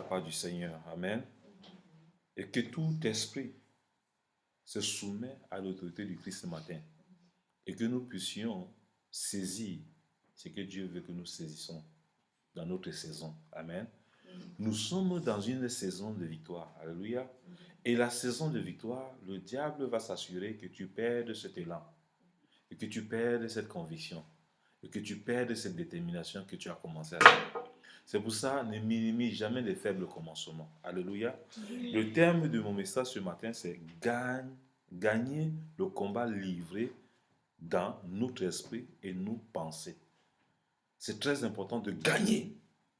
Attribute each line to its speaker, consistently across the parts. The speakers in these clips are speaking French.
Speaker 1: part du Seigneur. Amen. Et que tout esprit se soumet à l'autorité du Christ ce matin. Et que nous puissions saisir ce que Dieu veut que nous saisissons dans notre saison. Amen. Nous sommes dans une saison de victoire. Alléluia. Et la saison de victoire, le diable va s'assurer que tu perdes cet élan. Et que tu perdes cette conviction. Et que tu perdes cette détermination que tu as commencé à faire. C'est pour ça, ne minimise jamais les faibles commencements. Alléluia. Le terme de mon message ce matin, c'est gagner le combat livré dans notre esprit et nos pensées. C'est très important de gagner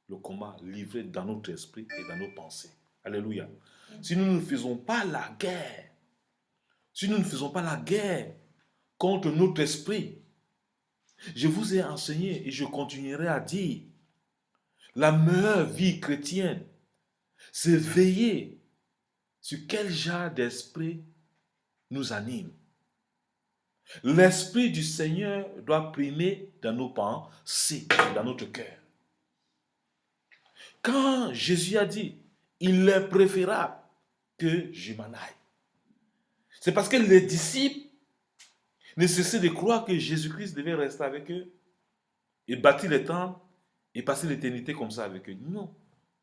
Speaker 1: le combat livré dans notre esprit et dans nos pensées. Alléluia. Si nous ne faisons pas la guerre, contre notre esprit, je vous ai enseigné et je continuerai à dire, la meilleure vie chrétienne, c'est veiller sur quel genre d'esprit nous anime. L'esprit du Seigneur doit primer dans nos pensées, dans notre cœur. Quand Jésus a dit, il est préférable que je m'en aille, c'est parce que les disciples ne cessaient de croire que Jésus-Christ devait rester avec eux et bâtir les temples et passer l'éternité comme ça avec eux. Non,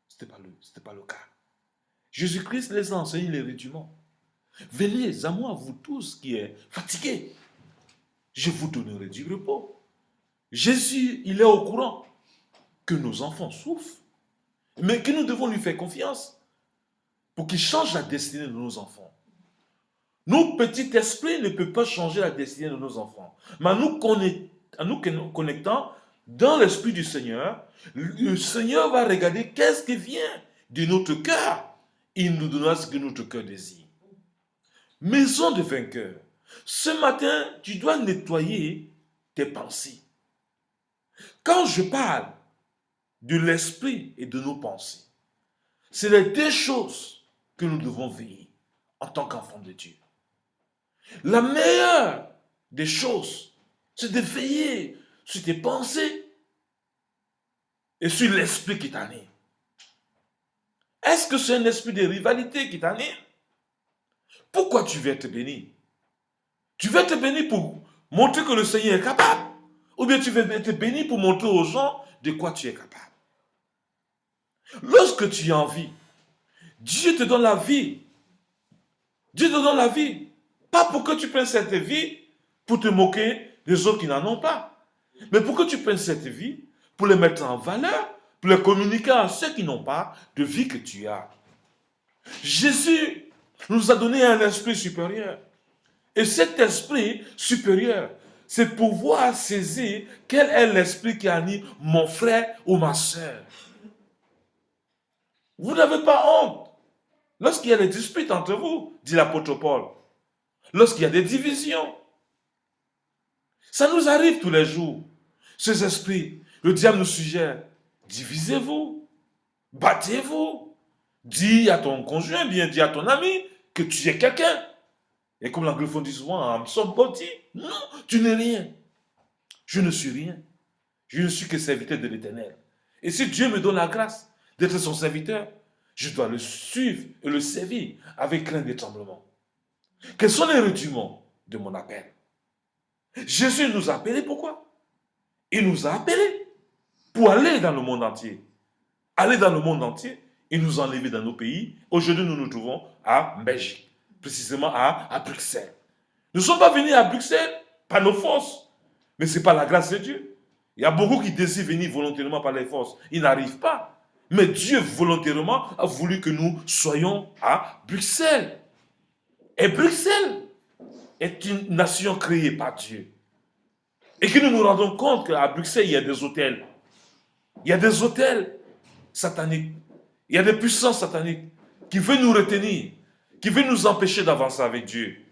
Speaker 1: ce n'était pas le cas. Jésus-Christ les a enseigné les rudiments. Venez à moi, vous tous qui êtes fatigués, je vous donnerai du repos. Jésus, il est au courant que nos enfants souffrent, mais que nous devons lui faire confiance pour qu'il change la destinée de nos enfants. Nos petits esprits ne peuvent pas changer la destinée de nos enfants. Mais en nous connectant dans l'esprit du Seigneur, le Seigneur va regarder qu'est-ce qui vient de notre cœur. Il nous donnera ce que notre cœur désire. Maison de vainqueur. Ce matin, tu dois nettoyer tes pensées. Quand je parle de l'esprit et de nos pensées, c'est les deux choses que nous devons veiller en tant qu'enfants de Dieu. La meilleure des choses, c'est de veiller sur tes pensées et sur l'esprit qui t'anime. Est-ce que c'est un esprit de rivalité qui t'anime? Pourquoi tu veux être béni? Tu veux être béni pour montrer que le Seigneur est capable? Ou bien tu veux être béni pour montrer aux gens de quoi tu es capable? Lorsque tu as envie, Dieu te donne la vie. Dieu te donne la vie. Pas pour que tu prennes cette vie pour te moquer des autres qui n'en ont pas. Mais pour que tu prennes cette vie pour les mettre en valeur, pour les communiquer à ceux qui n'ont pas de vie que tu as. Jésus nous a donné un esprit supérieur. Et cet esprit supérieur, c'est pouvoir saisir quel est l'esprit qui anime mon frère ou ma soeur. Vous n'avez pas honte. Lorsqu'il y a des disputes entre vous, dit l'apôtre Paul, lorsqu'il y a des divisions, ça nous arrive tous les jours. Ces esprits, le diable nous suggère, divisez-vous, battez-vous, dis à ton conjoint, bien dis à ton ami que tu es quelqu'un. Et comme l'anglophone dit souvent, I'm somebody. Non, tu n'es rien. Je ne suis rien. Je ne suis que serviteur de l'Éternel. Et si Dieu me donne la grâce d'être son serviteur, je dois le suivre et le servir avec crainte et tremblement. Quels sont les rudiments de mon appel? Jésus nous a appelés pourquoi? Il nous a appelés pour aller dans le monde entier. Aller dans le monde entier, il nous a enlevés dans nos pays. Aujourd'hui, nous nous trouvons à Belgique, précisément à Bruxelles. Nous ne sommes pas venus à Bruxelles par nos forces, mais ce n'est pas la grâce de Dieu. Il y a beaucoup qui désirent venir volontairement par les forces. Ils n'arrivent pas. Mais Dieu volontairement a voulu que nous soyons à Bruxelles. Et Bruxelles est une nation créée par Dieu. Et que nous nous rendons compte qu'à Bruxelles, il y a des hôtels. Il y a des hôtels sataniques. Il y a des puissances sataniques qui veulent nous retenir, qui veulent nous empêcher d'avancer avec Dieu.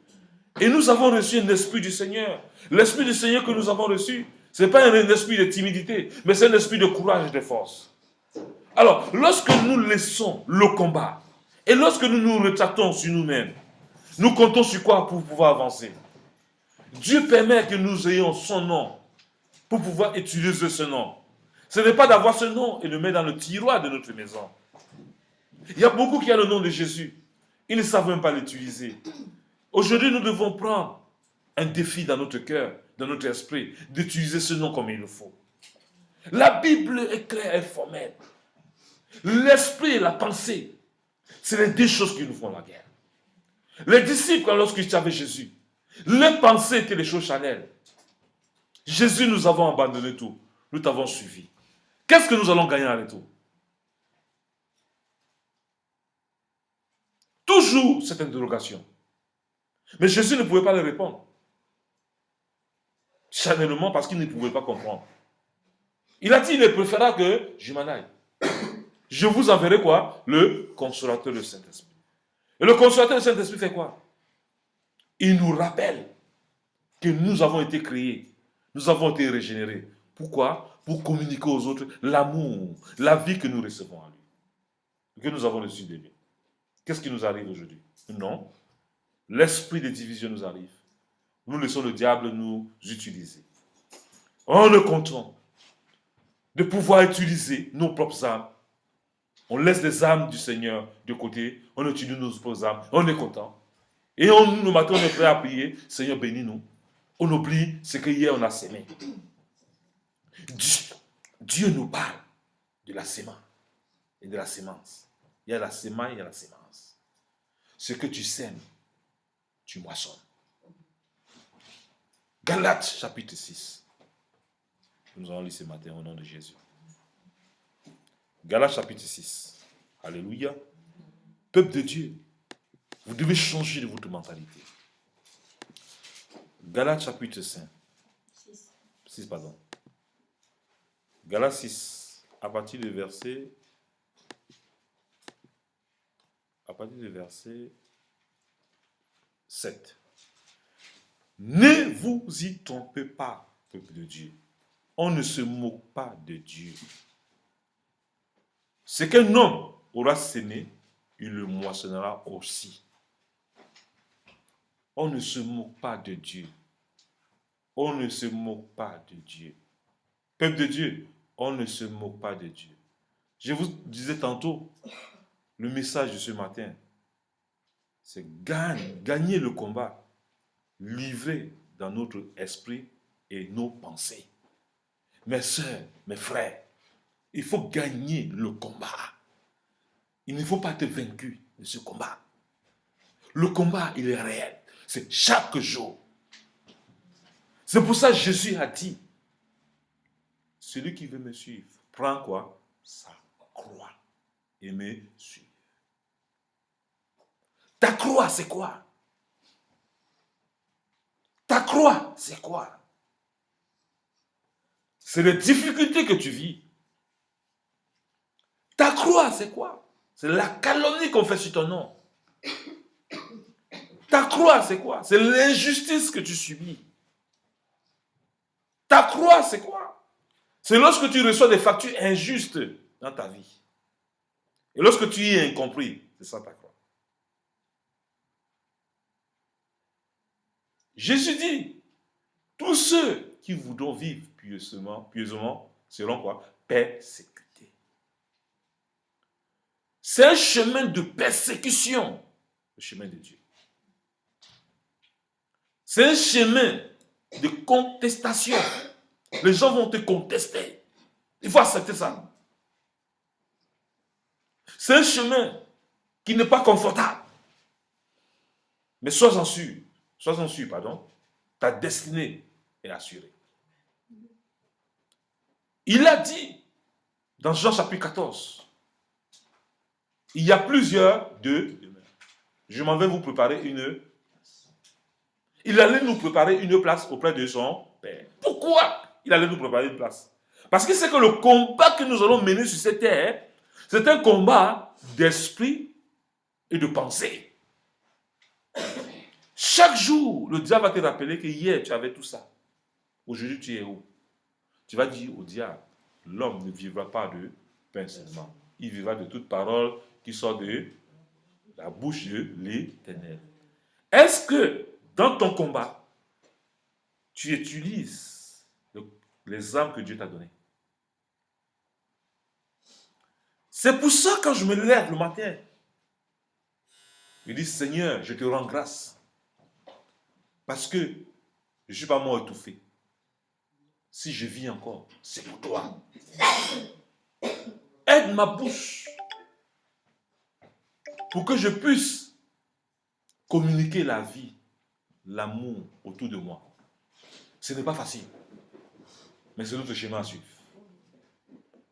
Speaker 1: Et nous avons reçu un esprit du Seigneur. L'esprit du Seigneur que nous avons reçu, ce n'est pas un esprit de timidité, mais c'est un esprit de courage et de force. Alors, lorsque nous laissons le combat, et lorsque nous nous retractons sur nous-mêmes, nous comptons sur quoi pour pouvoir avancer? Dieu permet que nous ayons son nom pour pouvoir utiliser ce nom. Ce n'est pas d'avoir ce nom et le mettre dans le tiroir de notre maison. Il y a beaucoup qui ont le nom de Jésus. Ils ne savent même pas l'utiliser. Aujourd'hui, nous devons prendre un défi dans notre cœur, dans notre esprit, d'utiliser ce nom comme il le faut. La Bible est claire et formelle. L'esprit et la pensée, c'est les deux choses qui nous font la guerre. Les disciples, lorsqu'ils étaient avec Jésus, les pensées étaient les choses charnelles. Jésus, nous avons abandonné tout. Nous t'avons suivi. Qu'est-ce que nous allons gagner en retour? Toujours cette interrogation. Mais Jésus ne pouvait pas le répondre. Charnellement parce qu'il ne pouvait pas comprendre. Il a dit, il est préférable que je m'en aille. Je vous enverrai quoi? Le consolateur du Saint-Esprit. Et le consolateur du Saint-Esprit fait quoi? Il nous rappelle que nous avons été créés. Nous avons été régénérés. Pourquoi? Pour communiquer aux autres l'amour, la vie que nous recevons en lui. Que nous avons reçu de lui. Qu'est-ce qui nous arrive aujourd'hui? Non. L'esprit de division nous arrive. Nous laissons le diable nous utiliser. On est content de pouvoir utiliser nos propres âmes. On laisse les âmes du Seigneur de côté. On utilise nos propres âmes. On est content. Et le matin, on est prêt à prier. Seigneur, bénis-nous. On oublie ce qu'hier on a sémé. Dieu nous parle de la sémence et de la sémence. Il y a la sémence, il y a la sémence. Ce que tu sèmes, tu moissonnes. Galates chapitre 6. Nous allons lire ce matin au nom de Jésus. Galates chapitre 6. Alléluia. Peuple de Dieu, vous devez changer de votre mentalité. Galates chapitre 5. 6, pardon. Galates 6, à partir du verset 7. Ne vous y trompez pas, peuple de Dieu. On ne se moque pas de Dieu. Ce qu'un homme aura sémé, il le moissonnera aussi. On ne se moque pas de Dieu. On ne se moque pas de Dieu. Peuple de Dieu, on ne se moque pas de Dieu. Je vous disais tantôt, le message de ce matin, c'est gagner le combat, livré dans notre esprit et nos pensées. Mes soeurs, mes frères, il faut gagner le combat. Il ne faut pas être vaincu de ce combat. Le combat, il est réel. C'est chaque jour. C'est pour ça que Jésus a dit, celui qui veut me suivre, prend quoi? Sa croix et me suit. Ta croix, c'est quoi? Ta croix, c'est quoi? C'est les difficultés que tu vis. Ta croix, c'est quoi? C'est la calomnie qu'on fait sur ton nom. Ta croix, c'est quoi? C'est l'injustice que tu subis. Ta croix, c'est quoi? C'est lorsque tu reçois des factures injustes dans ta vie. Et lorsque tu y es incompris, c'est ça ta croix. Jésus dit, tous ceux qui voudront vivre pieusement seront quoi? Persécutés. C'est un chemin de persécution, le chemin de Dieu. C'est un chemin de contestation. Les gens vont te contester. Il faut accepter ça. C'est un chemin qui n'est pas confortable. Mais sois-en sûr, ta destinée est assurée. Il a dit dans Jean chapitre 14, il y a plusieurs demeures. Je m'en vais vous préparer une. Il allait nous préparer une place auprès de son Père. Pourquoi il allait nous préparer une place? Parce que c'est que le combat que nous allons mener sur cette terre, c'est un combat d'esprit et de pensée. Chaque jour, le diable va te rappeler que hier, tu avais tout ça. Aujourd'hui, tu es où? Tu vas dire au diable, l'homme ne vivra pas de pain seulement. Il vivra de toute parole qui sort de la bouche de l'Éternel. Est-ce que dans ton combat, tu utilises les armes que Dieu t'a données? C'est pour ça quand je me lève le matin, je dis Seigneur, je te rends grâce. Parce que je ne suis pas mort étouffé. Si je vis encore, c'est pour toi. Aide ma bouche pour que je puisse communiquer la vie, l'amour autour de moi. Ce n'est pas facile, mais c'est notre chemin à suivre.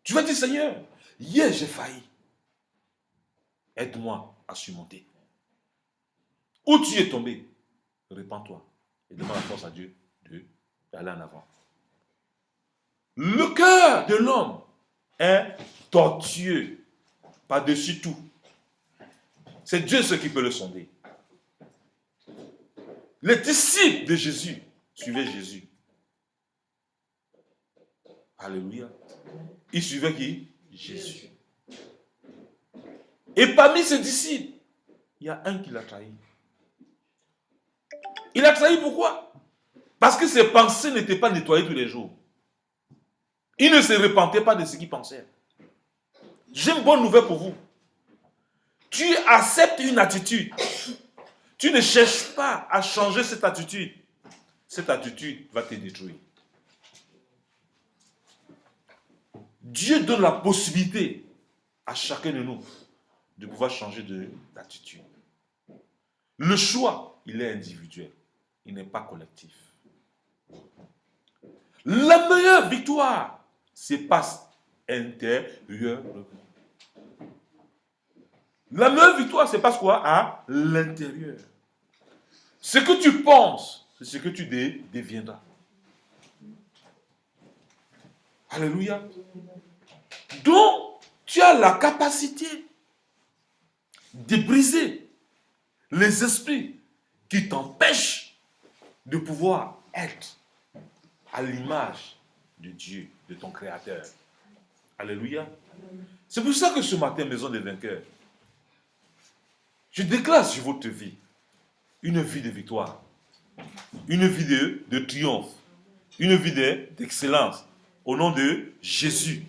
Speaker 1: Tu vas dire, Seigneur, hier j'ai failli. Aide-moi à surmonter. Où tu es tombé, répands-toi et demande la force à Dieu d'aller en avant. Le cœur de l'homme est tortueux par-dessus tout. C'est Dieu ce qui peut le sonder. Les disciples de Jésus suivaient Jésus. Alléluia. Ils suivaient qui? Jésus. Et parmi ses disciples, il y a un qui l'a trahi. Il a trahi pourquoi? Parce que ses pensées n'étaient pas nettoyées tous les jours. Il ne se repentait pas de ce qu'il pensait. J'ai une bonne nouvelle pour vous. Tu acceptes une attitude. Tu ne cherches pas à changer cette attitude. Cette attitude va te détruire. Dieu donne la possibilité à chacun de nous de pouvoir changer d'attitude. Le choix, il est individuel. Il n'est pas collectif. La meilleure victoire se passe intérieurement. La meilleure victoire se passe quoi? À l'intérieur. Ce que tu penses, c'est ce que tu deviendras. Alléluia. Donc, tu as la capacité de briser les esprits qui t'empêchent de pouvoir être à l'image de Dieu, de ton Créateur. Alléluia. C'est pour ça que ce matin, Maison des Vainqueurs, je déclare sur votre vie une vie de victoire, une vie de triomphe, une vie d'excellence au nom de Jésus.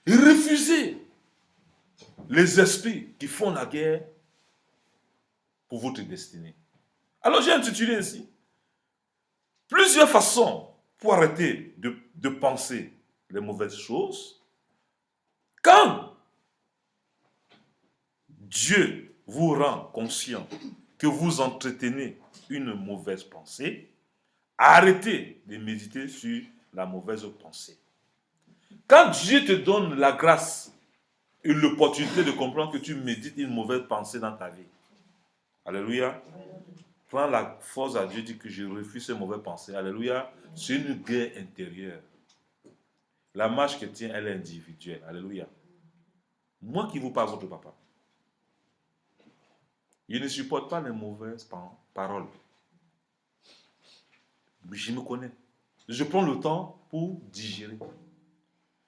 Speaker 1: Et refusez les esprits qui font la guerre pour votre destinée. Alors j'ai intitulé ici plusieurs façons pour arrêter de penser les mauvaises choses quand Dieu vous rend conscient que vous entretenez une mauvaise pensée. Arrêtez de méditer sur la mauvaise pensée. Quand Dieu te donne la grâce et l'opportunité de comprendre que tu médites une mauvaise pensée dans ta vie, alléluia, prends la force à Dieu, dis que je refuse ces mauvaises pensées. Alléluia, c'est une guerre intérieure. La marche chrétienne, elle est individuelle. Alléluia. Moi qui vous parle, votre papa, je ne supporte pas les mauvaises paroles. Je me connais. Je prends le temps pour digérer.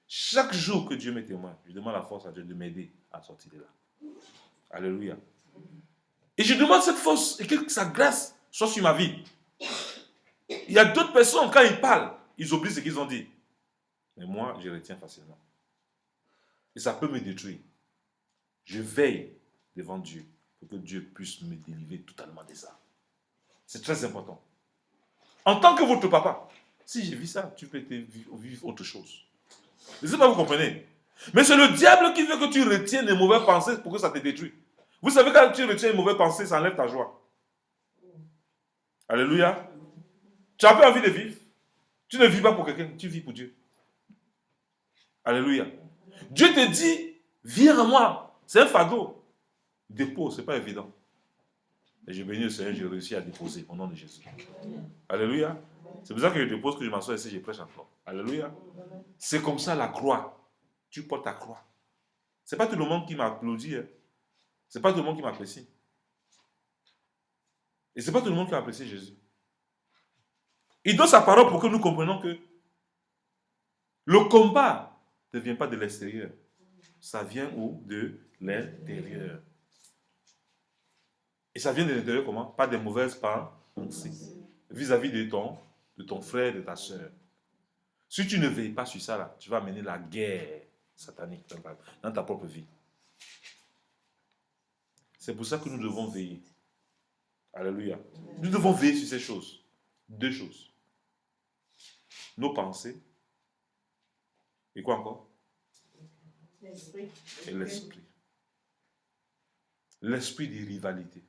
Speaker 1: Chaque jour que Dieu me témoigne, je demande la force à Dieu de m'aider à sortir de là. Alléluia. Et je demande cette force et que sa grâce soit sur ma vie. Il y a d'autres personnes, quand ils parlent, ils oublient ce qu'ils ont dit. Mais moi, je retiens facilement. Et ça peut me détruire. Je veille devant Dieu pour que Dieu puisse me délivrer totalement de ça. C'est très important. En tant que votre papa, si j'ai vu ça, tu peux vivre autre chose. Je ne sais pas, vous comprenez. Mais c'est le diable qui veut que tu retiennes les mauvaises pensées pour que ça te détruise. Vous savez, quand tu retiens les mauvaises pensées, ça enlève ta joie. Alléluia. Tu as pas envie de vivre. Tu ne vis pas pour quelqu'un, tu vis pour Dieu. Alléluia. Dieu te dit, viens à moi. C'est un fardeau. Dépose, ce n'est pas évident. Et je bénis le Seigneur, j'ai réussi à déposer au nom de Jésus. Alléluia. C'est pour ça que je dépose, que je m'assois ici, je prêche encore. Alléluia. C'est comme ça la croix. Tu portes ta croix. Ce n'est pas tout le monde qui m'applaudit. Hein. Ce n'est pas tout le monde qui m'apprécie. Et ce n'est pas tout le monde qui apprécie Jésus. Il donne sa parole pour que nous comprenions que le combat ne vient pas de l'extérieur. Ça vient où? De l'intérieur. Et ça vient de l'intérieur comment? Pas des mauvaises pensées. Vis-à-vis de ton frère, de ta soeur. Si tu ne veilles pas sur ça, là, tu vas mener la guerre satanique dans ta propre vie. C'est pour ça que nous devons veiller. Alléluia. Nous devons veiller sur ces choses. Deux choses. Nos pensées. Et quoi encore?
Speaker 2: L'esprit.
Speaker 1: Et l'esprit. L'esprit des rivalités.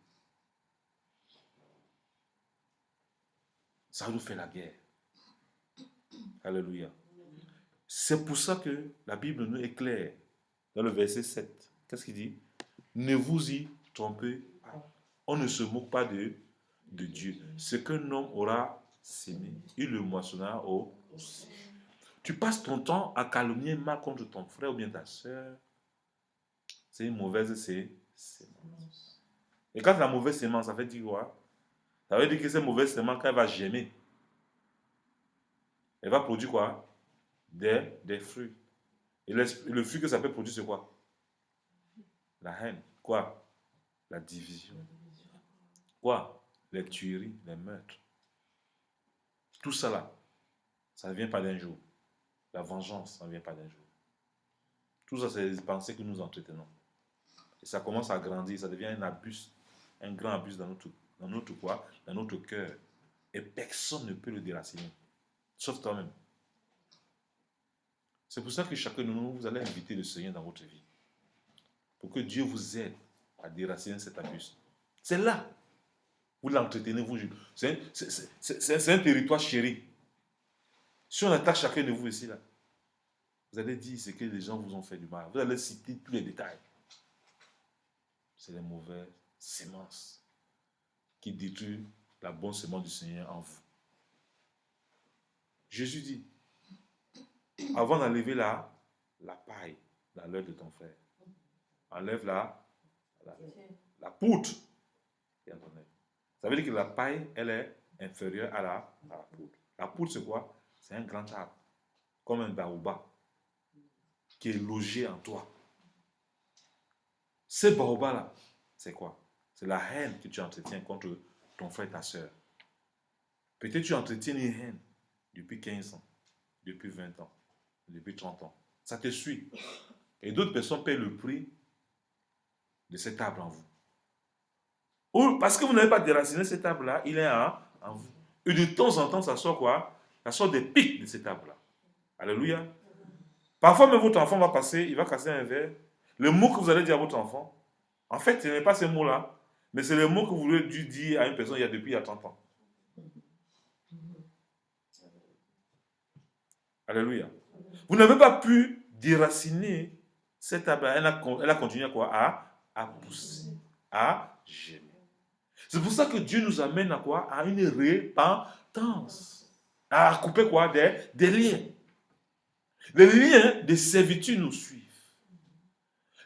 Speaker 1: Ça nous fait la guerre. Alléluia. C'est pour ça que la Bible nous éclaire dans le verset 7. Qu'est-ce qu'il dit? Ne vous y trompez pas. On ne se moque pas de Dieu. Ce qu'un homme aura sémé, il le moissonnera aussi. Tu passes ton temps à calomnier mal contre ton frère ou bien ta soeur. C'est une mauvaise sémence. Et quand la mauvaise sémence, ça veut dire quoi? Ça veut dire que cette mauvaise sémence, quand elle va germer, elle va produire quoi? Des fruits. Et le fruit que ça peut produire, c'est quoi? La haine. Quoi? La division. Quoi? Les tueries, les meurtres. Tout ça là, ça ne vient pas d'un jour. La vengeance, ça ne vient pas d'un jour. Tout ça, c'est les pensées que nous entretenons. Et ça commence à grandir, ça devient un abus, un grand abus dans notre quoi? Dans notre cœur. Et personne ne peut le déraciner. Sauf toi-même. C'est pour ça que chacun de nous, vous allez inviter le Seigneur dans votre vie. Pour que Dieu vous aide à déraciner cet abus. C'est là. Vous l'entretenez, vous. C'est un territoire chéri. Si on attaque chacun de vous ici, là, vous allez dire ce que les gens vous ont fait du mal. Vous allez citer tous les détails. C'est les mauvaises semences qui détruisent la bonne semence du Seigneur en vous. Jésus dit, avant d'enlever la paille dans l'œil de ton frère, enlève la poutre. Ça veut dire que la paille, elle est inférieure à la poutre. La poutre, c'est quoi? C'est un grand arbre, comme un baobab, qui est logé en toi. Ce baobab-là, c'est quoi? C'est la haine que tu entretiens contre ton frère et ta soeur. Peut-être tu entretiens une haine depuis 15 ans, depuis 20 ans, depuis 30 ans. Ça te suit. Et d'autres personnes paient le prix de cet arbre en vous. Ou parce que vous n'avez pas déraciné cet arbre-là, il est en vous. Et de temps en temps, ça sort quoi? Ça sort des pics de cet arbre-là. Alléluia. Parfois, même votre enfant va passer, il va casser un verre. Le mot que vous allez dire à votre enfant, en fait, ce n'est pas ces mots-là, mais c'est le mot que vous voulez dû dire à une personne depuis il y a 30 ans. Alléluia. Vous n'avez pas pu déraciner cet arbre. Elle a continué à quoi? À pousser, à germer. C'est pour ça que Dieu nous amène à quoi? À une repentance. À couper quoi? Des liens. Les liens de servitude nous suivent.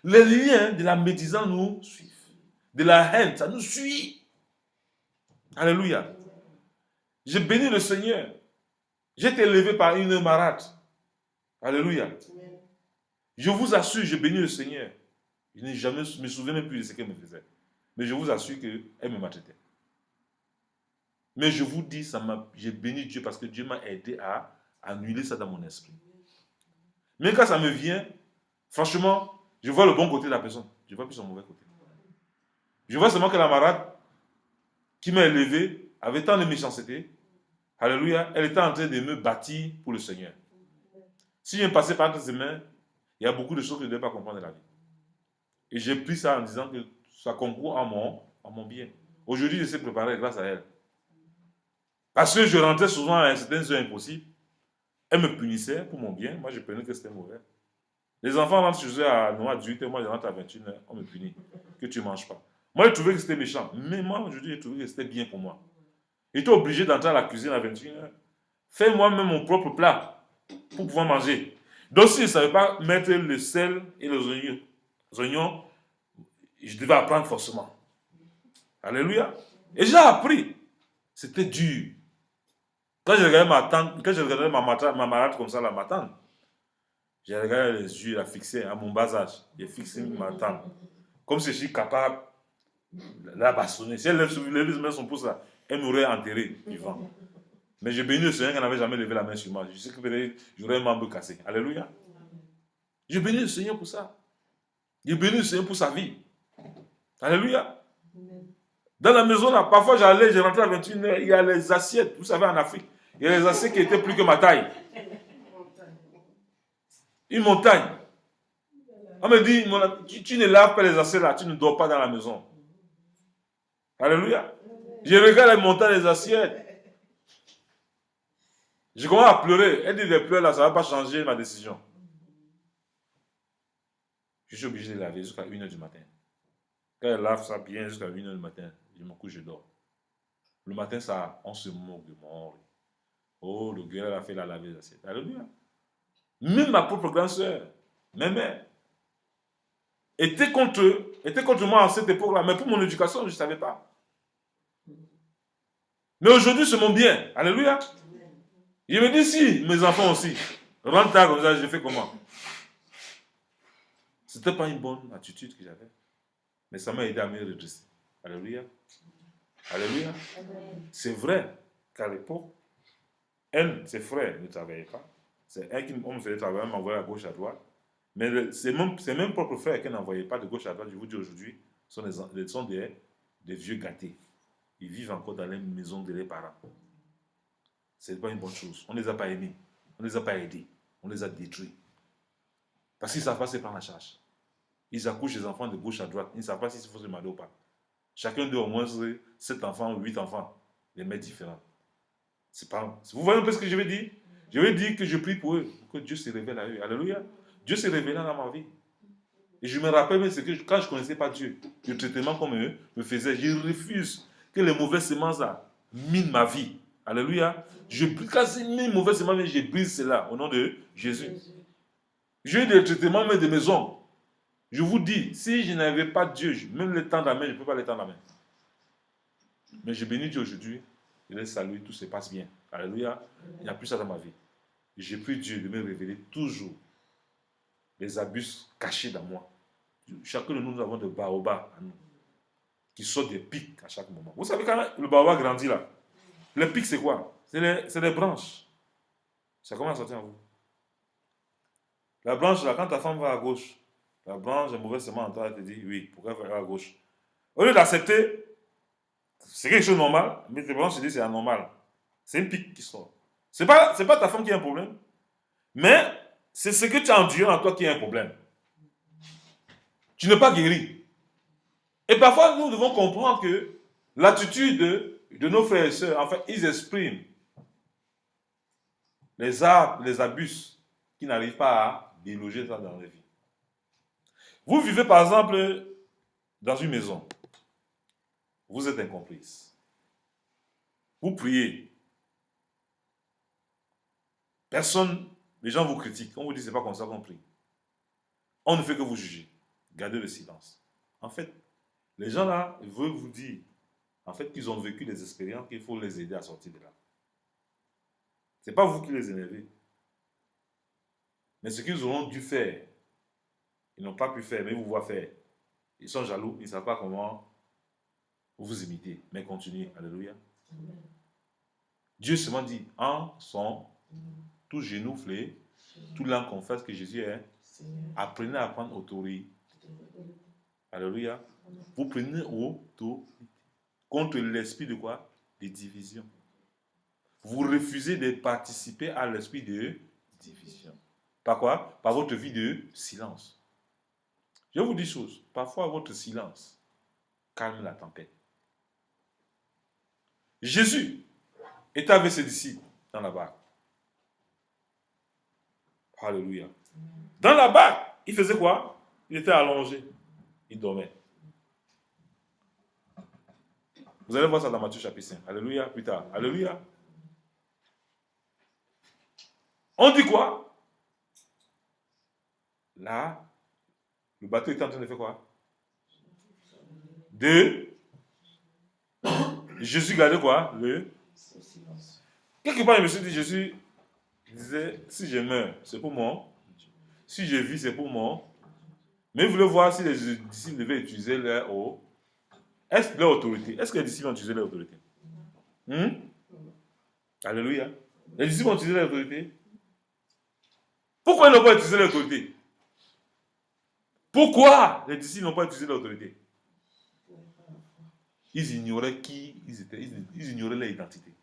Speaker 1: Les liens de la médisance nous suivent. De la haine, ça nous suit. Alléluia. J'ai béni le Seigneur. J'ai été élevé par une marâtre. Alléluia. Je vous assure, j'ai béni le Seigneur. Je n'ai jamais, me souviens même plus de ce qu'elle me faisait. Mais je vous assure qu'elle me maltraitait. Mais je vous dis, j'ai béni Dieu parce que Dieu m'a aidé à annuler ça dans mon esprit. Mais quand ça me vient, franchement, je vois le bon côté de la personne. Je ne vois plus son mauvais côté. Je vois seulement que la marade qui m'a élevé avait tant de méchanceté. Alléluia. Elle était en train de me bâtir pour le Seigneur. Si je passais par entre ses mains, il y a beaucoup de choses que je ne devais pas comprendre de la vie. Et j'ai pris ça en disant que ça concourt à mon bien. Aujourd'hui, je sais préparer grâce à elle. Parce que je rentrais souvent à certaines heures impossibles. Elle me punissait pour mon bien. Moi, je prenais que c'était mauvais. Les enfants rentrent chez eux à 18h, moi, je rentre à 21h. On me punit. Que tu ne manges pas. Moi, je trouvais que c'était méchant. Mais moi, aujourd'hui, je trouvais que c'était bien pour moi. J'étais obligé d'entrer à la cuisine à 21h. Faire moi-même mon propre plat pour pouvoir manger. Donc, si je ne savais pas mettre le sel et les oignons, je devais apprendre forcément. Alléluia. Et j'ai appris. C'était dur. Quand je regardais ma tante, quand je regardais ma malade comme ça, ma tante, j'ai regardé les yeux, la fixé à mon bas âge. J'ai fixé ma tante. Comme si je suis capable de la bastonner. Si elle lève son pouce là, elle m'aurait enterré vivant. Mais j'ai béni le Seigneur qu'elle n'avait jamais levé la main sur moi. Je sais que peut-être j'aurais un membre cassé. Alléluia. J'ai béni le Seigneur pour ça. Il bénit le Seigneur pour sa vie. Alléluia.
Speaker 2: Amen.
Speaker 1: Dans la maison, là, parfois j'allais, je rentrais à 21h, il y a les assiettes, vous savez, en Afrique, il y a les assiettes qui étaient plus que ma taille. Une montagne. On me dit, tu ne laves pas les assiettes là, tu ne dors pas dans la maison. Alléluia. Je regarde les montagnes, les assiettes. Je commence à pleurer. Elle dit, les pleurs là, ça ne va pas changer ma décision. Je suis obligé de laver jusqu'à 1h du matin. Quand elle lave ça bien jusqu'à 1h du matin, je me couche, je dors. Le matin, ça, on se moque de moi. Oh, le gars a fait la laver les assiettes. Alléluia. Même ma propre grande soeur, ma mère, était contre moi à cette époque-là. Mais pour mon éducation, je ne savais pas. Mais aujourd'hui, c'est mon bien. Alléluia. Je me dis, si, mes enfants aussi, rentrent tard comme ça, je fais comment? Ce n'était pas une bonne attitude que j'avais. Mais ça m'a aidé à me redresser. Alléluia. Alléluia. C'est vrai qu'à l'époque, elle, ses frères ne travaillaient pas. C'est elle qui me faisait travailler, m'envoyait à gauche, à droite. Mais ses mêmes propres frères qu'elle n'envoyait pas de gauche à droite, je vous dis aujourd'hui, sont des vieux gâtés. Ils vivent encore dans les maisons de leurs parents. Ce n'est pas une bonne chose. On ne les a pas aimés. On ne les a pas aidés. On les a détruits. Parce qu'ils ne savent pas se prendre la charge. Ils accouchent les enfants de gauche à droite. Ils ne savent pas s'il faut se marier ou pas. Chacun d'eux au moins 7 enfants ou 8 enfants. Les mères différents. C'est pas... Vous voyez un peu ce que je veux dire? Je veux dire que je prie pour eux, pour que Dieu se révèle à eux. Alléluia. Dieu s'est révélé dans ma vie. Et je me rappelle même ce que quand je ne connaissais pas Dieu, le traitement comme eux me faisait. Je refuse que les mauvaises semences là minent ma vie. Alléluia. Quand c'est une mauvaise semence, je brise cela au nom de Jésus. J'ai eu des traitements même de maison. Je vous dis, si je n'avais pas Dieu, même le temps d'amène, je ne peux pas le temps d'amène. Mais je bénis Dieu aujourd'hui. Je les salue, tout se passe bien. Alléluia. Il n'y a plus ça dans ma vie. J'ai pris Dieu de me révéler toujours les abus cachés dans moi. Chacun de nous, nous avons des baobabs à nous, qui sortent des pics à chaque moment. Vous savez, quand le baobab grandit là, les pics c'est quoi? C'est les branches. Ça commence à sortir en vous. La branche là, quand ta femme va à gauche, la branche est mauvaise semence en toi, elle te dit oui, pourquoi elle va à gauche? Au lieu d'accepter, c'est quelque chose de normal, mais tes branches se disent c'est anormal. C'est une pique qui sort. C'est pas ta femme qui a un problème, mais c'est ce que tu as enduré en toi qui a un problème. Tu n'es pas guéri. Et parfois, nous devons comprendre que l'attitude de nos frères et sœurs, en fait, ils expriment les abus qui n'arrivent pas à déloger ça dans la vie. Vous vivez par exemple dans une maison. Vous êtes incomplice. Vous priez. Personne, les gens vous critiquent. On vous dit c'est pas comme ça qu'on prie. On ne fait que vous juger. Gardez le silence. En fait, les gens là veulent vous dire en fait qu'ils ont vécu des expériences qu'il faut les aider à sortir de là. Ce n'est pas vous qui les énervez. Mais ce qu'ils auront dû faire, ils n'ont pas pu faire, mais ils vous voient faire. Ils sont jaloux, ils ne savent pas comment vous imiter. Mais continuez. Alléluia. Dieu seulement dit, en son tout genoufflé, tout langue confesse que Jésus est. Apprenez à prendre autorité. Alléluia. Vous prenez autorité contre l'esprit de quoi? De division. Vous refusez de participer à l'esprit de division. Par quoi? Par votre vie de silence. Je vous dis une chose. Parfois, votre silence calme la tempête. Jésus était avec ses disciples dans la barque. Alléluia. Dans la barque, il faisait quoi? Il était allongé. Il dormait. Vous allez voir ça dans Matthieu chapitre 5. Alléluia, plus tard. Alléluia. On dit quoi? Là, le bateau était en train de faire quoi? Jésus gardait quoi? Quelque part, je me suis dit, Jésus disait, si je meurs, c'est pour moi. Si je vis, c'est pour moi. Mais vous voulez voir si les disciples devaient utiliser leur autorité. Est-ce que les disciples ont utilisé leur autorité? Alléluia. Les disciples ont utilisé leur autorité. Pourquoi ils n'ont pas utilisé leur autorité? Pourquoi les disciples n'ont pas utilisé l'autorité? Ils ignoraient qui ils étaient, ils ignoraient leur identité.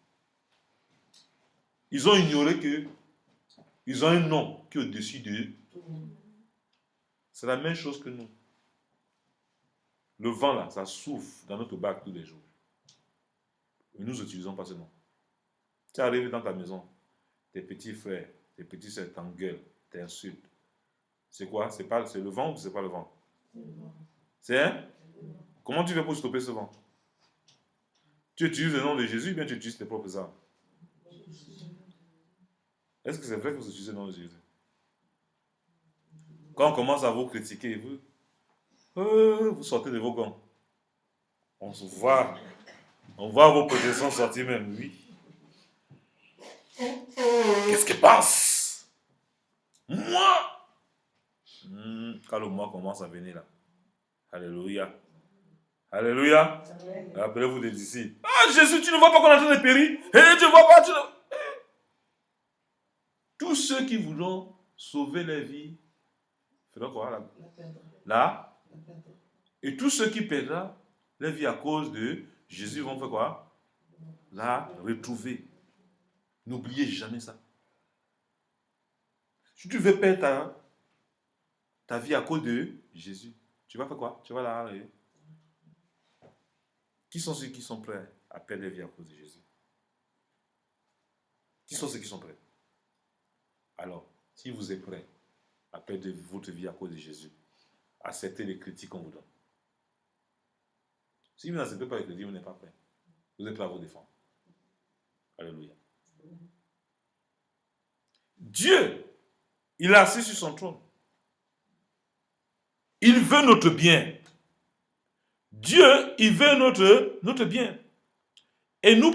Speaker 1: Ils ont ignoré qu'ils ont un nom qui est au-dessus d'eux. C'est la même chose que nous. Le vent là, ça souffle dans notre bac tous les jours. Et nous n'utilisons pas ce nom. Tu arrives dans ta maison, tes petits frères, tes petits soeurs t'engueulent, t'insultent. C'est quoi? C'est le vent ou c'est pas le vent? C'est un? Comment tu fais pour stopper ce vent? Tu utilises le nom de Jésus ou bien tu utilises tes propres armes? Est-ce que c'est vrai que vous utilisez le nom de Jésus? Quand on commence à vous critiquer, vous sortez de vos gants. On voit vos prétentions sortir même, oui. Qu'est-ce qu'il pense? Moi? Quand le moi commence à venir là. Alléluia. Alléluia. Rappelez-vous des disciples. Ah Jésus, tu ne vois pas qu'on est en train de périr? Tu ne vois pas, Tous ceux qui voudront sauver leur vie, feront quoi là? Là. Et tous ceux qui perdront leur vie à cause de Jésus vont faire quoi? La retrouver. N'oubliez jamais ça. Si tu veux perdre ta vie à cause de Jésus, tu vas faire quoi? Tu vas la arrêter. Qui sont ceux qui sont prêts à perdre leur vie à cause de Jésus? Qui sont ceux qui sont prêts? Alors, si vous êtes prêts à perdre votre vie à cause de Jésus, acceptez les critiques qu'on vous donne. Si vous n'acceptez pas les critiques, vous n'êtes pas prêts. Vous êtes prêts à vous défendre. Alléluia. Dieu, il est assis sur son trône. Il veut notre bien. Dieu, il veut notre bien. Et nous